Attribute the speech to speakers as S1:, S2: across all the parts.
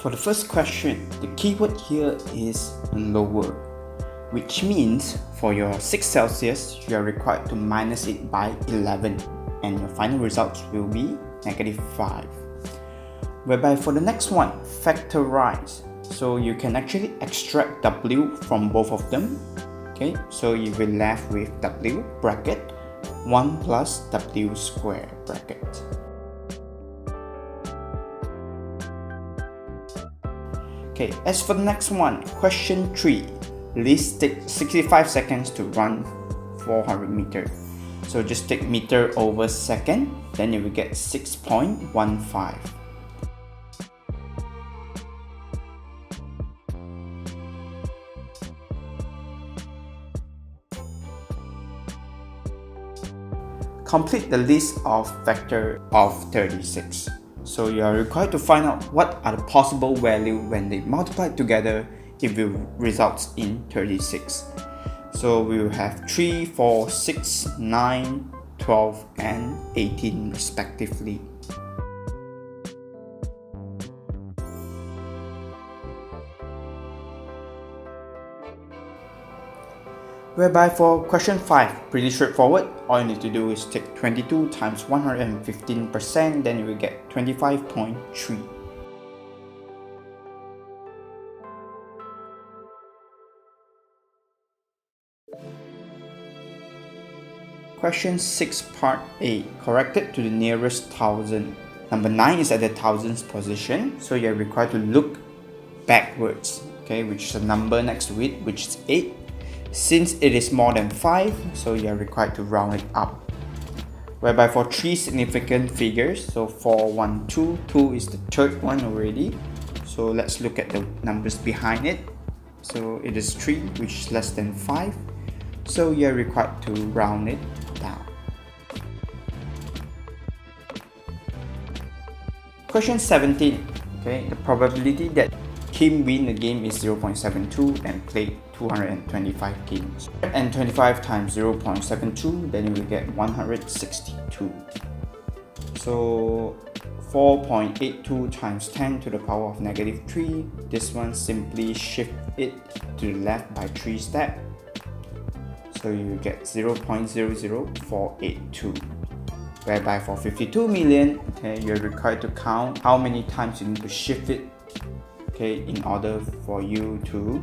S1: For the first question, the keyword here is lower, which means for your 6 Celsius, you are required to minus it by 11, and your final results will be -5. Whereby for the next one, factorize. So you can actually extract W from both of them. Okay, so you will left with W bracket 1 plus W square bracket. Okay, as for the next one, question 3. List take 65 seconds to run 400 meters. So just take meter over second, then you will get 6.15. Complete the list of factor of 36. So you are required to find out what are the possible values when they multiply together if it results in 36. So we will have 3, 4, 6, 9, 12 and 18 respectively. Whereby for question 5, pretty straightforward. All you need to do is take 22 times 115%, then you will get 25.3. Question 6 part A, corrected to the nearest thousand. Number 9 is at the thousandth position, so you are required to look backwards, okay, which is a number next to it, which is 8. Since it is more than 5, so you are required to round it up. Whereby for 3 significant figures, so 4, 1, 2, 2 is the third one already. So let's look at the numbers behind it. So it is 3, which is less than 5. So you are required to round it down. Question 17. Okay, the probability that Kim win the game is 0.72 and played 225 games. And 25 times 0.72, then you will get 162. So 4.82 times 10 to the power of -3. This one simply shift it to the left by 3 steps. So you get 0.00482. Whereby for 52 million, okay, you're required to count how many times you need to shift it, okay, in order for you to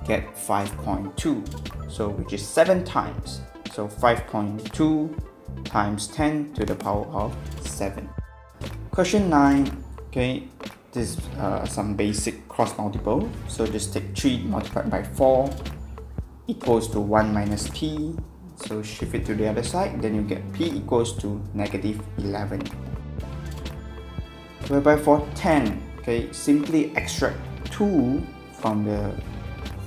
S1: get 5.2, so which is 7 times. So 5.2 times 10 to the power of 7. Question 9. Okay, this is some basic cross multiple. So just take 3 multiplied by 4 equals to 1 minus p. So shift it to the other side, then you get p equals to -11. Whereby for 10, okay, simply extract 2 from the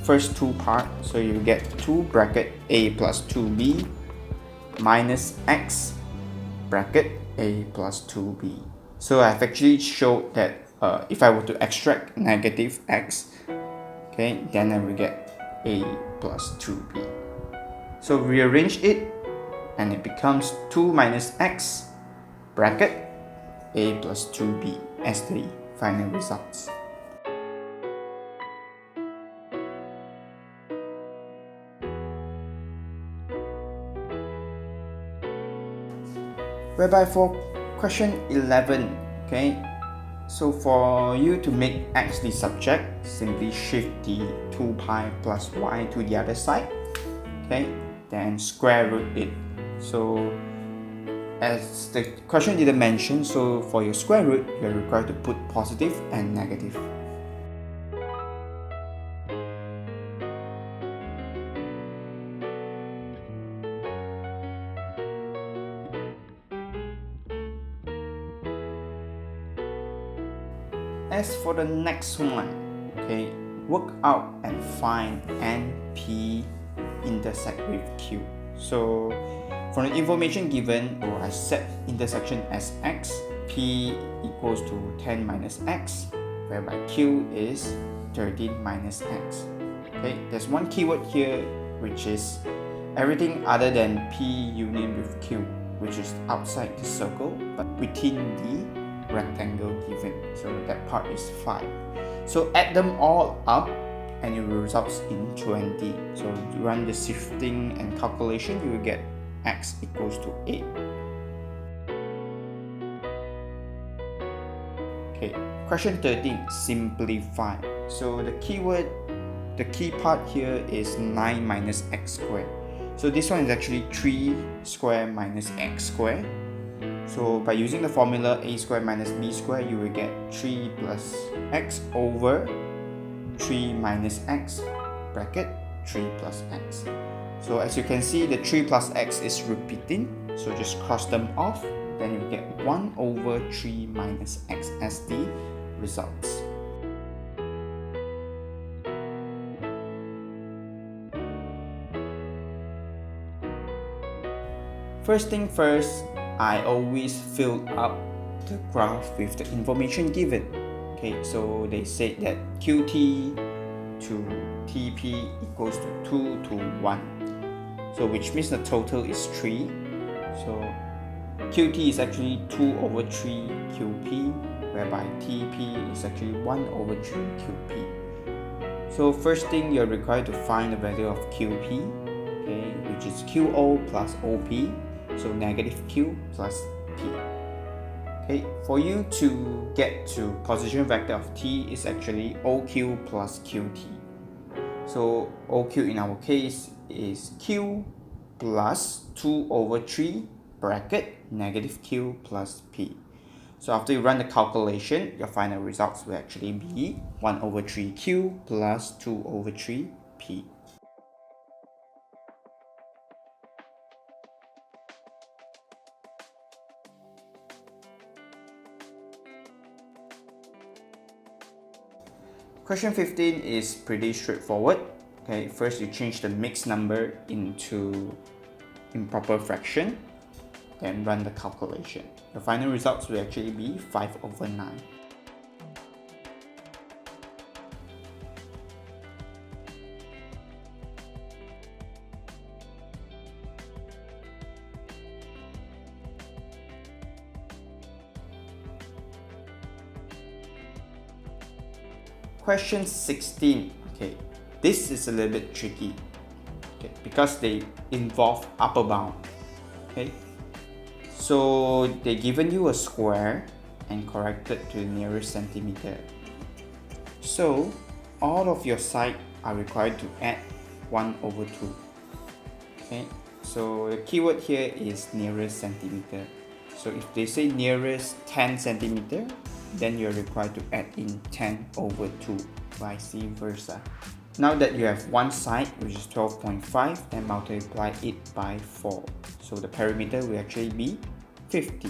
S1: first 2 part, so you get 2 bracket a plus 2b minus x bracket a plus 2b. So I've actually showed that if I were to extract -x, okay, then I will get a plus 2b. So rearrange it and it becomes 2 minus x bracket a plus 2b as the final results. Whereby for question 11, okay, so for you to make x the subject, simply shift the 2 pi plus y to the other side, okay, then square root it. So as the question didn't mention, so for your square root, you are required to put positive and negative. As for the next one, okay, work out and find NP intersect with Q. So from the information given, so I set intersection as x, P equals to 10 minus x, whereby Q is 13 minus x. Okay, there's one keyword here, which is everything other than P union with Q, which is outside the circle but within the rectangle given. So that part is 5. So add them all up and it will result in 20. So to run the shifting and calculation, you will get x equals to 8. Okay, question 13, simplify. So the key part here is 9 minus x squared. So this one is actually 3 squared minus x squared. So by using the formula a squared minus b squared, you will get 3 plus x over 3 minus x bracket 3 plus x. So as you can see, the 3 plus x is repeating, so just cross them off, then you get 1 over 3 minus x as the results. First thing first, I always fill up the graph with the information given. Okay, so they said that QT to TP equals to 2 to 1. So which means the total is 3. So QT is actually 2 over 3 QP, whereby TP is actually 1 over 3 QP. So first thing, you're required to find the value of QP, okay, which is QO plus OP. So negative Q plus P. Okay, for you to get to position vector of T is actually OQ plus QT. So OQ in our case is Q plus 2 over 3 bracket negative Q plus P. So after you run the calculation, your final results will actually be 1 over 3 Q plus 2 over 3 P. Question 15 is pretty straightforward. Okay, first you change the mixed number into improper fraction, then run the calculation. The final results will actually be 5 over 9. Question 16. Okay, this is a little bit tricky, okay, because they involve upper bound. Okay, so they given you a square and corrected to the nearest centimeter. So all of your sides are required to add 1 over 2. Okay, so the keyword here is nearest centimeter. So if they say nearest 10 centimeter, then you're required to add in 10 over 2, vice versa. Now that you have one side, which is 12.5, then multiply it by 4. So the perimeter will actually be 50.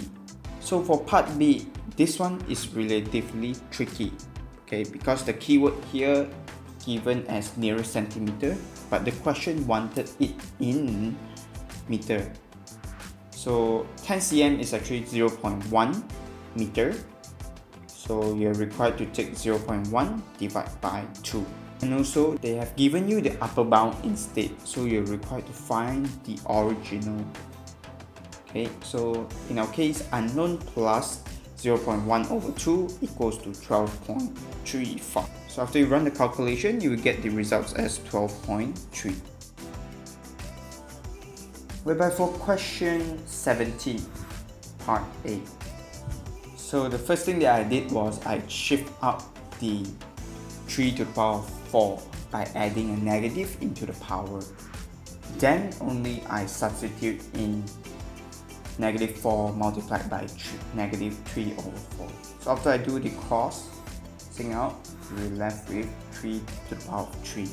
S1: So for part B, this one is relatively tricky, okay, because the keyword here given as nearest centimeter, but the question wanted it in meter. So 10 cm is actually 0.1 meter. So you're required to take 0.1 divided by 2. And also they have given you the upper bound instead. So you're required to find the original. Okay, so in our case, unknown plus 0.1 over 2 equals to 12.35. So after you run the calculation, you will get the results as 12.3. Whereby for question 17, part A. So the first thing that I did was I shift up the 3 to the power of 4 by adding a negative into the power. Then only I substitute in negative 4 multiplied by negative 3 over 4. So after I do the crossing out, we're left with 3 to the power of 3.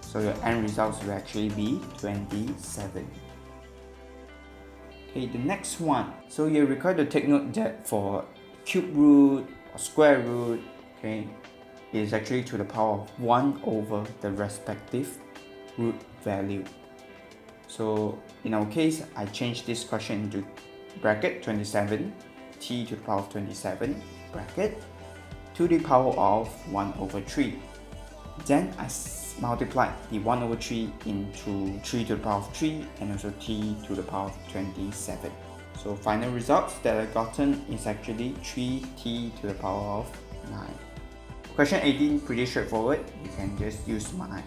S1: So your end results will actually be 27. Okay, the next one. So you're required to take note that for cube root or square root, okay, is actually to the power of 1 over the respective root value. So in our case, I changed this question into bracket 27, t to the power of 27, bracket, to the power of 1 over 3. Then I multiplied the 1 over 3 into 3 to the power of 3 and also t to the power of 27. So final results that I gotten is actually 3t to the power of 9. Question 18, pretty straightforward. You can just use my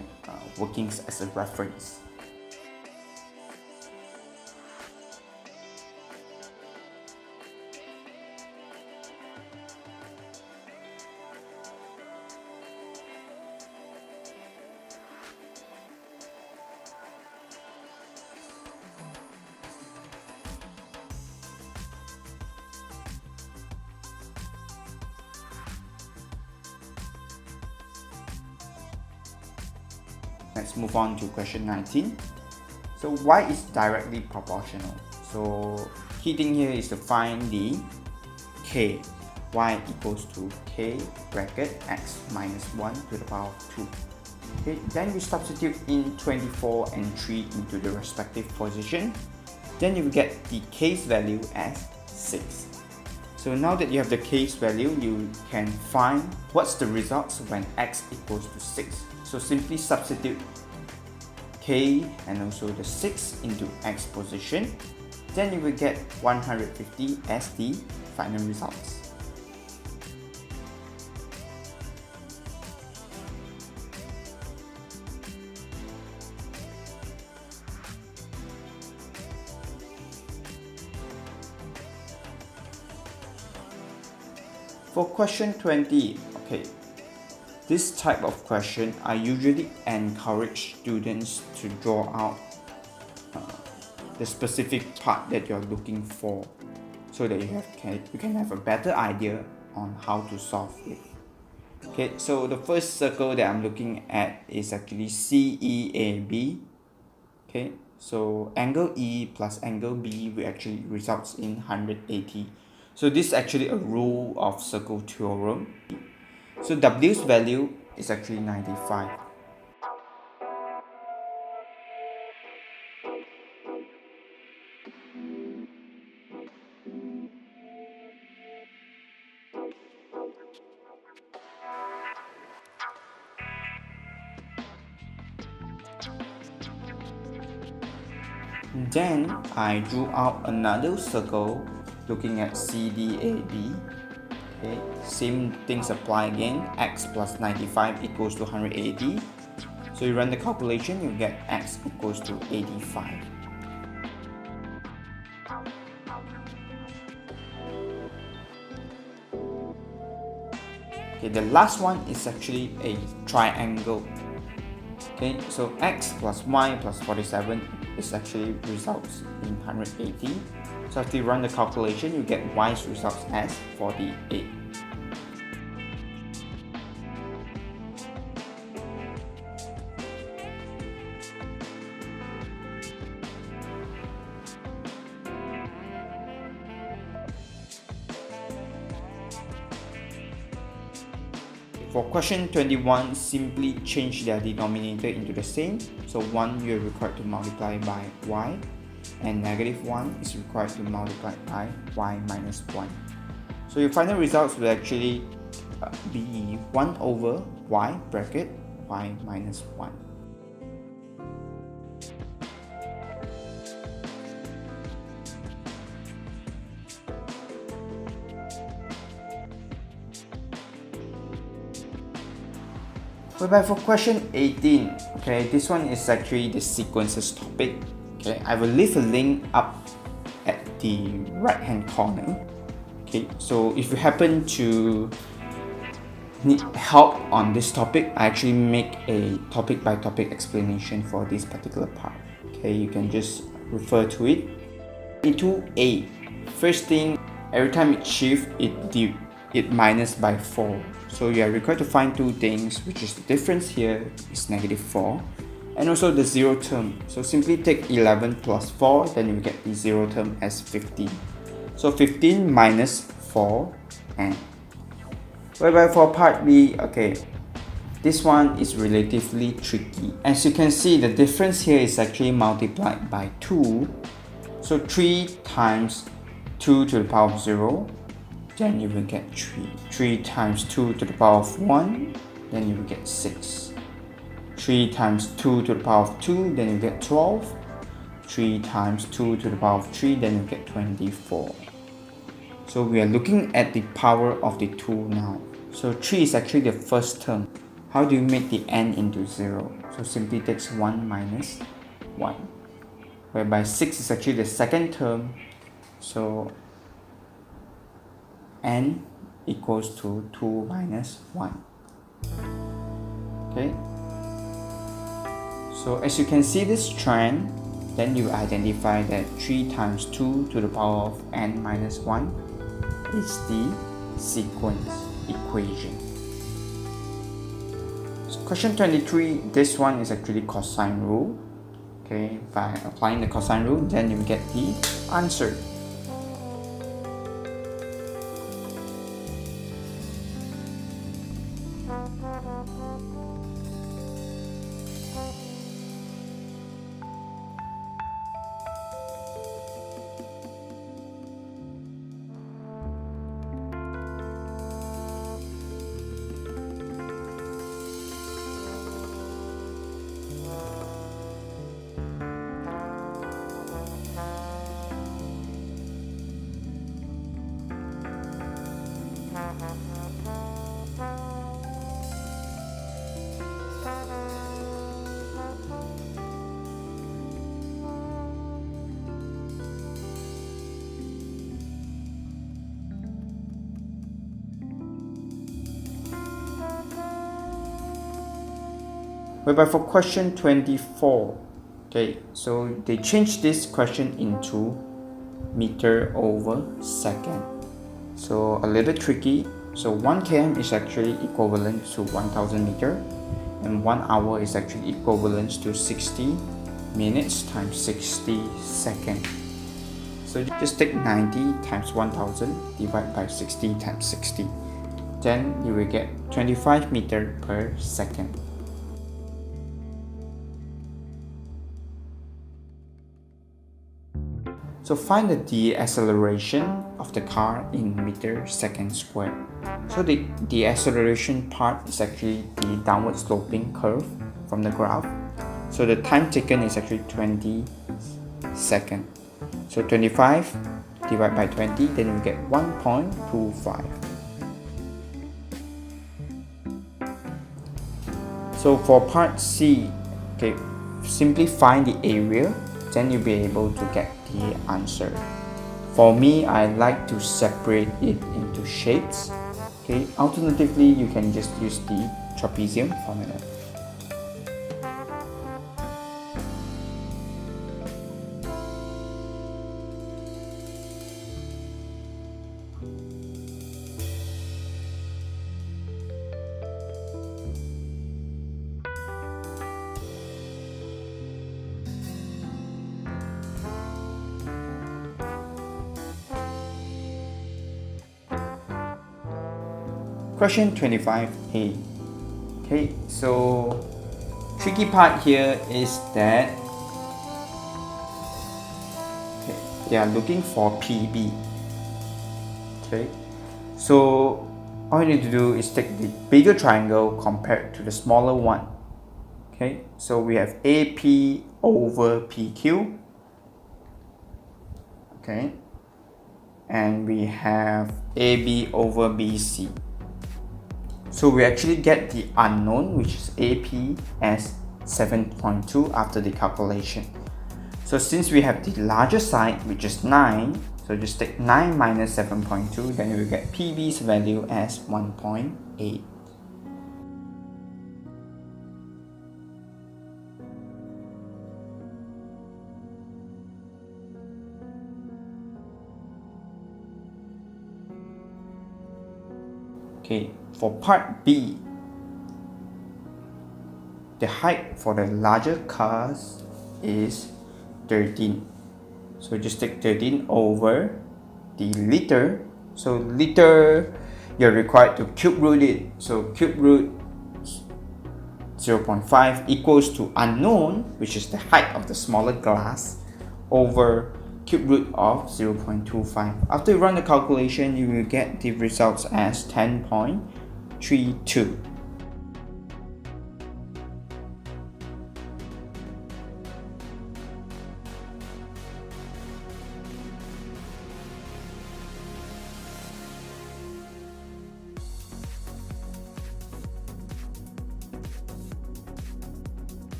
S1: workings as a reference. Let's move on to question 19. So y is directly proportional. So key thing here is to find the k. Y equals to k bracket x minus 1 to the power of 2. Okay, then we substitute in 24 and 3 into the respective position. Then you will get the k's value as 6. So now that you have the k's value, you can find what's the results when x equals to 6. So simply substitute k and also the 6 into x position. Then you will get 150 as the final results. For question 20, okay, this type of question, I usually encourage students to draw out the specific part that you're looking for, so that you can have a better idea on how to solve it. Okay, so the first circle that I'm looking at is actually CEAB. Okay, so angle E plus angle B will actually results in 180. So this is actually a rule of circle theorem. So W's value is actually 95. Then I drew out another circle looking at CDAB. Okay, same things apply again. X plus 95 equals to 180. So you run the calculation, you get x equals to 85. Okay, the last one is actually a triangle. Okay, so x plus y plus 47 is actually results in 180. So after you run the calculation, you get y's results as 48. For question 21, simply change their denominator into the same. So 1 you're required to multiply by y, and negative 1 is required to multiply by y minus 1. So your final results will actually be 1 over y bracket y minus 1. Whereby for question 18, okay, this one is actually the sequences topic. Okay, I will leave a link up at the right hand corner. Okay, so if you happen to need help on this topic, I actually make a topic by topic explanation for this particular part. Okay, you can just refer to it. Into A, first thing, every time it shifts, it minus by 4. So you are required to find two things, which is the difference here is negative 4, and also the zero term. So simply take 11 plus 4, then you get the zero term as 15. So 15 minus 4, and whereby for part B, okay, this one is relatively tricky. As you can see, the difference here is actually multiplied by 2. So 3 times 2 to the power of 0, then you will get 3. 3 times 2 to the power of 1, then you will get 6. 3 times 2 to the power of 2, then you get 12. 3 times 2 to the power of 3, then you get 24. So we are looking at the power of the 2 now. So 3 is actually the first term. How do you make the n into 0? So simply takes 1 minus 1. Whereby 6 is actually the second term. So n equals to 2 minus 1. Okay. So as you can see this trend, then you identify that 3 times 2 to the power of n minus 1 is the sequence equation. So question 23, this one is actually cosine rule. Okay, by applying the cosine rule, then you get the answer. Whereby for question 24, okay, so they changed this question into meter over second. So a little tricky. So 1 km is actually equivalent to 1000 meter, and 1 hour is actually equivalent to 60 minutes times 60 seconds. So just take 90 times 1000 divided by 60 times 60. Then you will get 25 meter per second. So find the deceleration of the car in meter second squared. So the deceleration part is actually the downward sloping curve from the graph. So the time taken is actually 20 seconds. So 25 divided by 20, then you get 1.25. So for part C, okay, simply find the area, then you'll be able to get the answer. For me, I like to separate it into shapes. Okay, alternatively, you can just use the trapezium formula. Question 25a. Okay, so tricky part here is that they are looking for PB. Okay, so all you need to do is take the bigger triangle compared to the smaller one. Okay, so we have AP over PQ. Okay, and we have AB over BC. So we actually get the unknown, which is AP, as 7.2 after the calculation. So since we have the larger side, which is 9, so just take 9 minus 7.2, then you will get PB's value as 1.8. Okay, for part B, the height for the larger cars is 13. So just take 13 over the liter. So liter, you're required to cube root it. So cube root 0.5 equals to unknown, which is the height of the smaller glass, over cube root of 0.25. After you run the calculation, you will get the results as 10.32.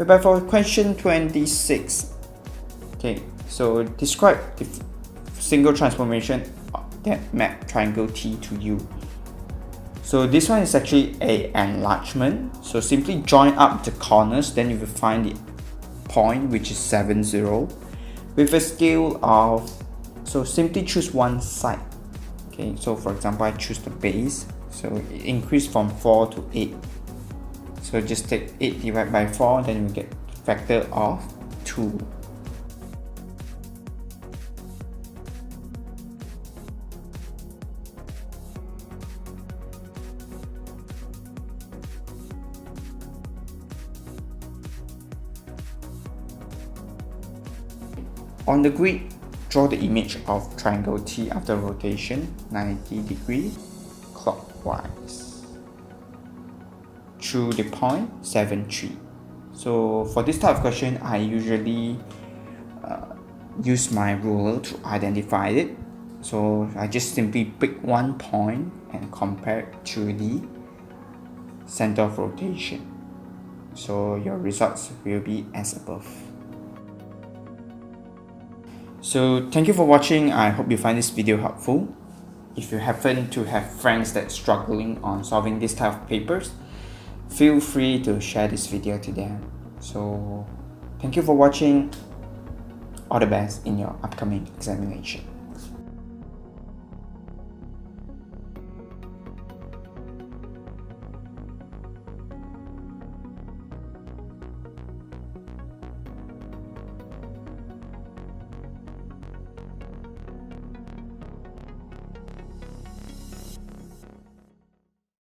S1: Whereby for question 26, okay, so describe the single transformation that map triangle T to U. So this one is actually a enlargement. So simply join up the corners, then you will find the point, which is 70, with a scale of, so simply choose one side. Okay, so for example, I choose the base, so it increased from 4 to 8. So just take 8 divided by 4, then you get factor of 2. On the grid, draw the image of triangle T after rotation 90 degrees clockwise through the point 7, 3. So for this type of question, I usually use my ruler to identify it. So I just simply pick one point and compare it to the center of rotation. So your results will be as above. So thank you for watching. I hope you find this video helpful. If you happen to have friends that's struggling on solving this type of papers, feel free to share this video to them. So thank you for watching. All the best in your upcoming examination.